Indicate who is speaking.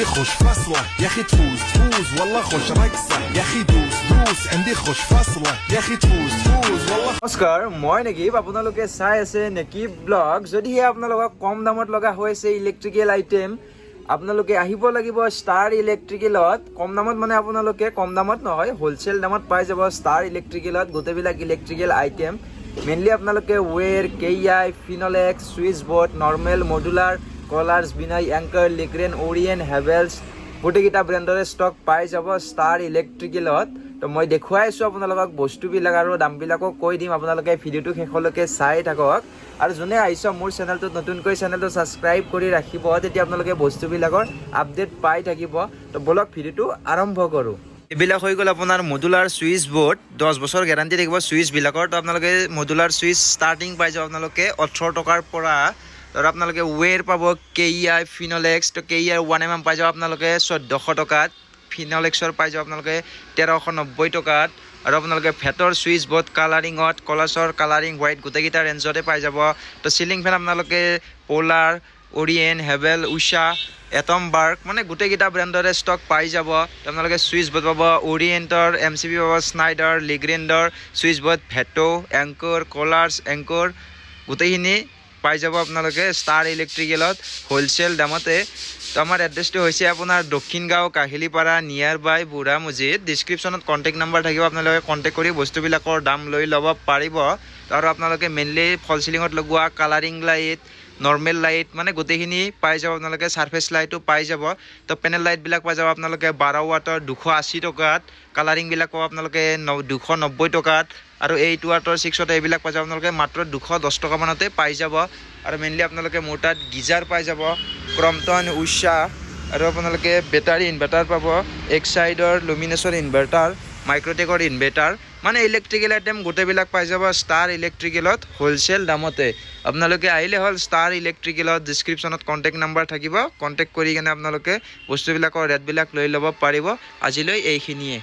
Speaker 1: عندي خوش فصلة يا أخي تفوز والله خوش رقصة يا أخي دوس عندي خوش فصلة يا أخي تفوز والله
Speaker 2: নমস্কাৰ মই নেকিব আপোনালোকে চাই আছে নেকিব ব্লগ যদিহে আপোনালোকক কম দামত লগা হৈছে ইলেক্ট্ৰিকেল আইটেম আপোনালোকে আহিব লাগিব ষ্টাৰ ইলেক্ট্ৰিকেলত কম দামত মানে আপোনালোকে কম দামত নহয় হোলচেল দামত পাই যাব ষ্টাৰ ইলেক্ট্ৰিকেলত গোটেইবিলাক ইলেক্ট্ৰিকেল আইটেম মেইনলি আপোনালোকে wire KEI Finolex switch board normal modular কলাৰ্ছ বিনাই এংকাৰ লিগ্ৰেন ওৰিয়েন হেভেলছ গোটেইকেইটা ব্ৰেণ্ডৰে ষ্টক পাই যাব ষ্টাৰ ইলেক্ট্ৰিকেলত তো মই দেখুৱাই আছোঁ আপোনালোকক বস্তুবিলাক আৰু দামবিলাকো কৈ দিম আপোনালোকে ভিডিঅ'টো শেষলৈকে চাই থাকক আৰু যোনে আহিছে মোৰ চেনেলটোত নতুনকৈ চেনেলটো ছাবস্ক্ৰাইব কৰি ৰাখিব তেতিয়া আপোনালোকে বস্তুবিলাকৰ আপডেট পাই থাকিব তো বলক ভিডিঅ'টো আৰম্ভ কৰোঁ এইবিলাক হৈ গ'ল আপোনাৰ মডুলাৰ সুইচ বোৰ্ড 10 বছৰ গেৰাণ্টি থাকিব সুইচবিলাকৰ তো আপোনালোকে মডুলাৰ সুইচ ষ্টাৰ্টিং পাই যাব আপোনালোকে 18 টকাৰ পৰা আৰু আপোনালোকে ৱেৰ পাব কেআই ফিনলেক্স তো কেআই 1mm পাই যাব আপোনালোকে 1400 টকাত ফিনলেক্সৰ পাই যাব আপোনালোকে 1390 টকাত আৰু আপোনালোকে ভেটৰ সুইচ বোৰ্ড কালাৰিঙত কলাছৰ কালাৰিং হোৱাইট গোটেইকেইটা ৰেঞ্জতে পাই যাব তো চিলিং ফেন আপোনালোকে পলাৰ ওৰিয়েন হেভেল উষা এটমবাৰ্গ মানে গোটেইকেইটা ব্ৰেণ্ডৰে ষ্টক পাই যাব আপোনালোকে সুইচ বোৰ্ড পাব ওৰিয়েণ্টৰ MCB পাব স্নাইডাৰ লিগ্ৰেণ্ডৰ সুইচ বোৰ্ড ভেটো এংকৰ কলাৰ্ছ এংকৰ গোটেইখিনি পাই যাব আপোনালোকে ষ্টাৰ ইলেক্ট্ৰিকেলত হোলচেল দামতে তো আমাৰ এড্ৰেছটো হৈছে আপোনাৰ দক্ষিণ গাঁও কাহিলীপাৰা নিয়াৰ বাই বুঢ়া মছজিদ ডিছক্ৰিপশ্যনত কণ্টেক্ট নাম্বাৰ থাকিব আপোনালোকে কণ্টেক্ট কৰি বস্তুবিলাকৰ দাম লৈ ল'ব পাৰিব আৰু আপোনালোকে মেইনলি ফল চিলিঙত লগোৱা কালাৰিং লাইট নৰ্মেল লাইট মানে গোটেইখিনি পাই যাব আপোনালোকে ছাৰ্ফেচ লাইটো পাই যাব তো পেনেল লাইটবিলাক পাই যাব আপোনালোকে 12 ৱাটৰ 280 টকাত কালাৰিংবিলাক পাব আপোনালোকে 290 টকাত আৰু 8 ৱাটৰ 6 ৱাটৰ এইবিলাক পাই যাব আপোনালোকে মাত্ৰ 210 টকা মানতে পাই যাব আৰু মেইনলি আপোনালোকে মোৰ তাত গিজাৰ পাই যাব ক্ৰম্পটন উষা আৰু আপোনালোকে বেটাৰী ইনভাৰ্টাৰ পাব এক্সাইডৰ লুমিনাছৰ ইনভাৰ্টাৰ মাইক্ৰটেকৰ ইনভাৰ্টাৰ মানে ইলেক্ট্ৰিকেল আইটেম গোটেইবিলাক পাই যাব ষ্টাৰ ইলেক্ট্ৰিকেলত হোলচেল দামতে আপোনালোকে আহিলে হ'ল ষ্টাৰ ইলেক্ট্ৰিকেলত ডিছক্ৰিপশ্যনত কণ্টেক্ট নাম্বাৰ থাকিব কণ্টেক্ট কৰি কিনে আপোনালোকে বস্তুবিলাকৰ ৰেটবিলাক লৈ ল'ব পাৰিব আজিলৈ এইখিনিয়ে